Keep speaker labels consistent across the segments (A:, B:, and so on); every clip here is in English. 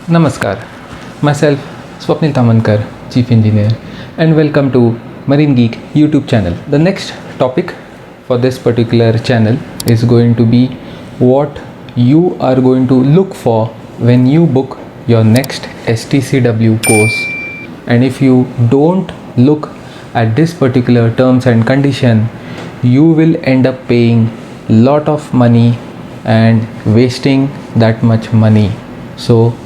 A: Namaskar, myself Swapnil Tamankar, Chief Engineer, and welcome to Marine Geek YouTube channel. The next topic for this particular channel is going to be what you are going to look for when you book your next STCW course. And if you don't look at this particular terms and condition, you will end up paying lot of money and wasting that much money. So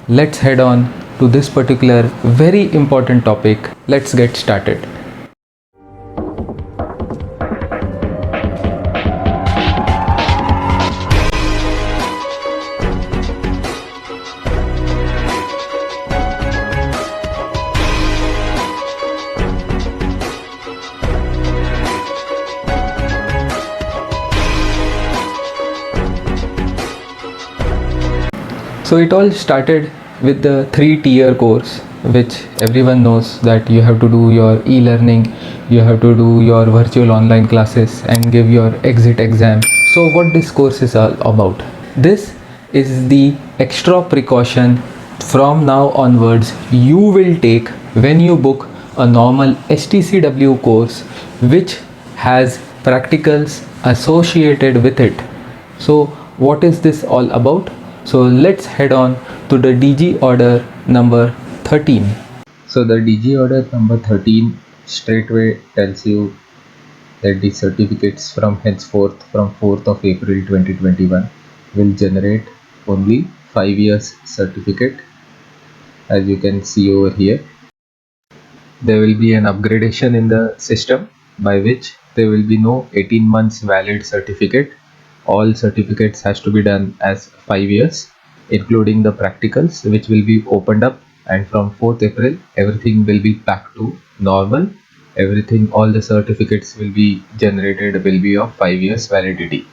A: let's head on to this particular very important topic. Let's get started. So it all started with the 3-tier course, which everyone knows that you have to do your e-learning, you have to do your virtual online classes and give your exit exam. So what this course is all about? This is the extra precaution from now onwards you will take when you book a normal STCW course which has practicals associated with it. So what is this all about? So let's head on to the DG order number 13. So the DG order number 13 straightway tells you that the certificates from henceforth from 4th of April 2021 will generate only 5 years certificate. As you can see over here, there will be an upgradation in the system by which there will be no 18 months valid certificate. All certificates has to be done as 5 years, including the practicals, which will be opened up, and from 4th April everything will be back to normal. All the certificates will be generated will be of 5 years validity.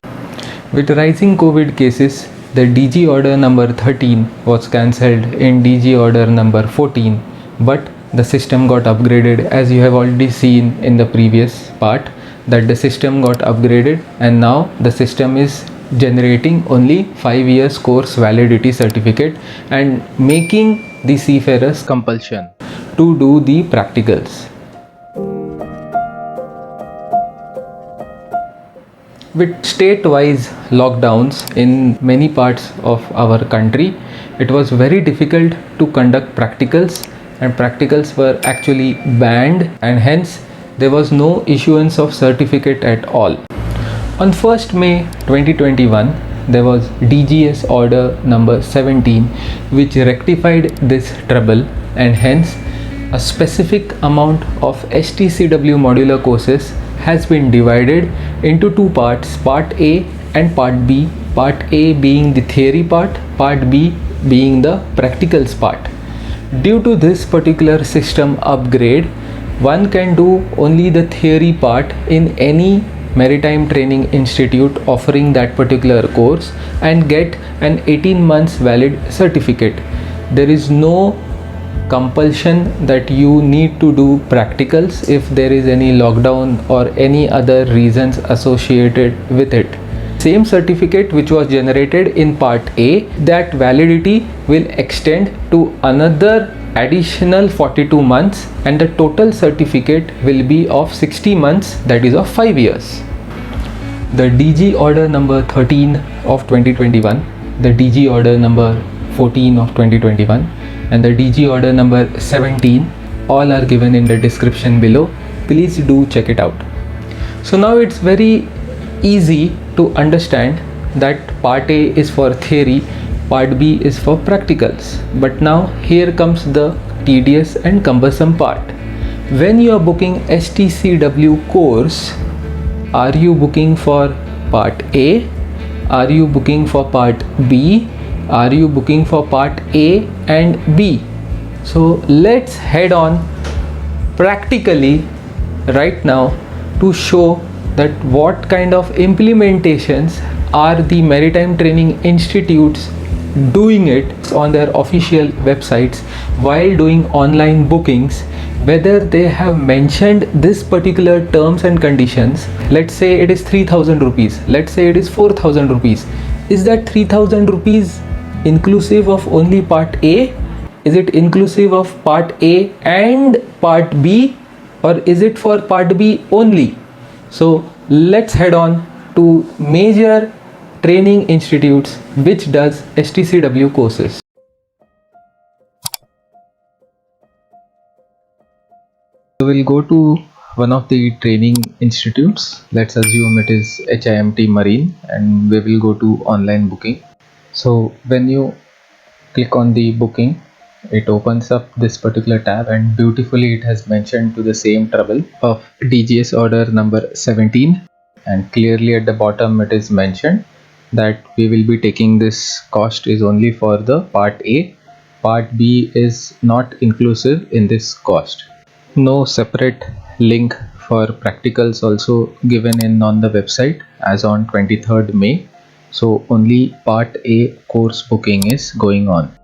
A: With rising COVID cases, the DG order number 13 was cancelled in DG order number 14, but the system got upgraded, as you have already seen in the previous part that the system got upgraded, and now the system is generating only 5 years course validity certificate and making the seafarers compulsion to do the practicals. With state-wise lockdowns in many parts of our country, it was very difficult to conduct practicals, and practicals were actually banned, and hence there was no issuance of certificate at all. On 1st May 2021, there was DGS order number 17 which rectified this trouble, and hence a specific amount of STCW modular courses has been divided into two parts, part A and part B. Part A being the theory part, part B being the practicals part. Due to this particular system upgrade, one can do only the theory part in any maritime training institute offering that particular course and get an 18 months valid certificate. There is no compulsion that you need to do practicals if there is any lockdown or any other reasons associated with it. Same certificate which was generated in part A, that validity will extend to another additional 42 months, and the total certificate will be of 60 months, that is of 5 years. The DG order number 13 of 2021, the DG order number 14 of 2021 and the DG order number 17 all are given in the description below. Please do check it out. So now it's very easy to understand that part A is for theory, part B is for practicals. But now here comes the tedious and cumbersome part. When you are booking STCW course, are you booking for part A? Are you booking for part B? Are you booking for part A and B? So let's head on practically right now to show that what kind of implementations are the maritime training institutes doing it on their official websites while doing online bookings, whether they have mentioned this particular terms and conditions. Let's say it is 3000 rupees, let's say it is 4000 rupees. Is that 3000 rupees inclusive of only part A? Is it inclusive of part A and part B, or is it for part B only? So let's head on to major training institutes which does STCW courses. So we'll go to one of the training institutes. Let's assume it is HIMT Marine, and we will go to online booking. So when you click on the booking, it opens up this particular tab, and beautifully it has mentioned to the same trouble of DGS order number 17, and clearly at the bottom it is mentioned that we will be taking this cost is only for the part A. Part B is not inclusive in this cost. No separate link for practicals also given in on the website as on 23rd May. So only part A course booking is going on.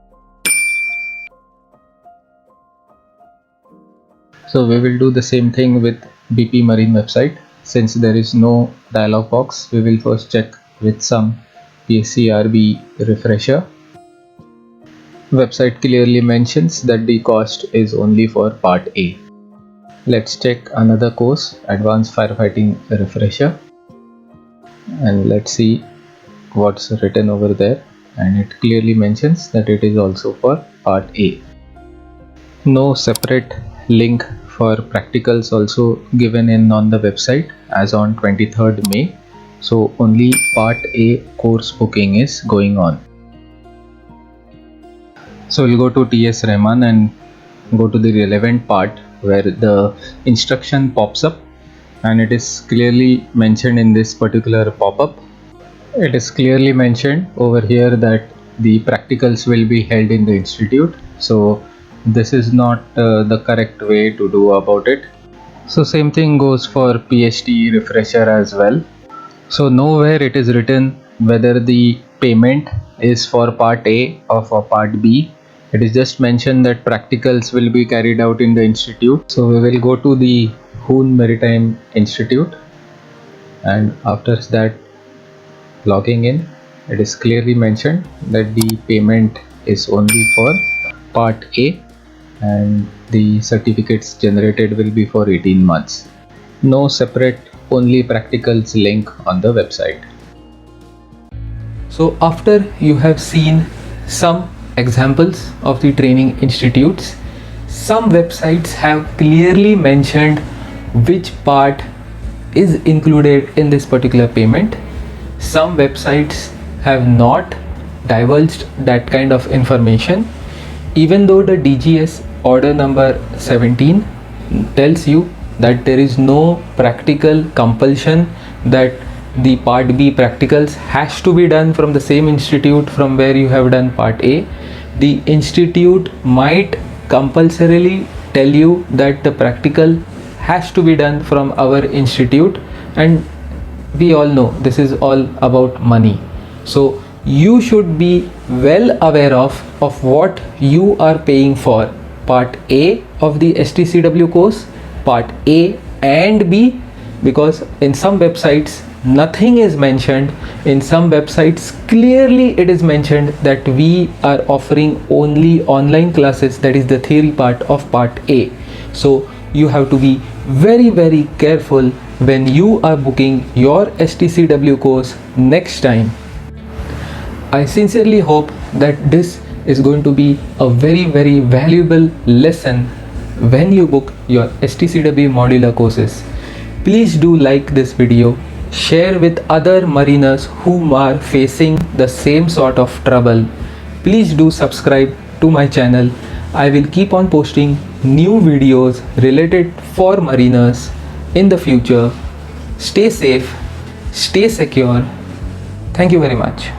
A: So we will do the same thing with BP Marine website. Since there is no dialog box, we will first check with some PSCRB refresher. Website clearly mentions that the cost is only for part A. Let's check another course, Advanced Firefighting Refresher, and let's see what's written over there, and it clearly mentions that it is also for part A. No separate link for practicals also given in on the website as on 23rd May. So only part A course booking is going on. So we'll go to TS Rahman and go to the relevant part where the instruction pops up, and it is clearly mentioned in this particular pop-up. It is clearly mentioned over here that the practicals will be held in the institute. So this is not the correct way to do about it. So same thing goes for PhD refresher as well. So nowhere it is written whether the payment is for part A or for part B. It is just mentioned that practicals will be carried out in the institute. So we will go to the Hoon Maritime Institute, and after that logging in, it is clearly mentioned that the payment is only for part A, and the certificates generated will be for 18 months. No separate, only practicals link on the website. So after you have seen some examples of the training institutes, some websites have clearly mentioned which part is included in this particular payment. Some websites have not divulged that kind of information, even though the DGS order number 17 tells you that there is no practical compulsion that the part B practicals has to be done from the same institute from where you have done part A. The institute might compulsorily tell you that the practical has to be done from our institute, and we all know this is all about money. So you should be well aware of what you are paying for part A of the STCW course, part A and B, because in some websites nothing is mentioned. In some websites clearly it is mentioned that we are offering only online classes, that is the theory part of part A. So you have to be very careful when you are booking your STCW course next time. I sincerely hope that this is going to be a very valuable lesson when you book your STCW modular courses. Please do like this video, share with other mariners who are facing the same sort of trouble. Please do subscribe to my channel. I will keep on posting new videos related for mariners in the future. Stay safe, stay secure. Thank you very much.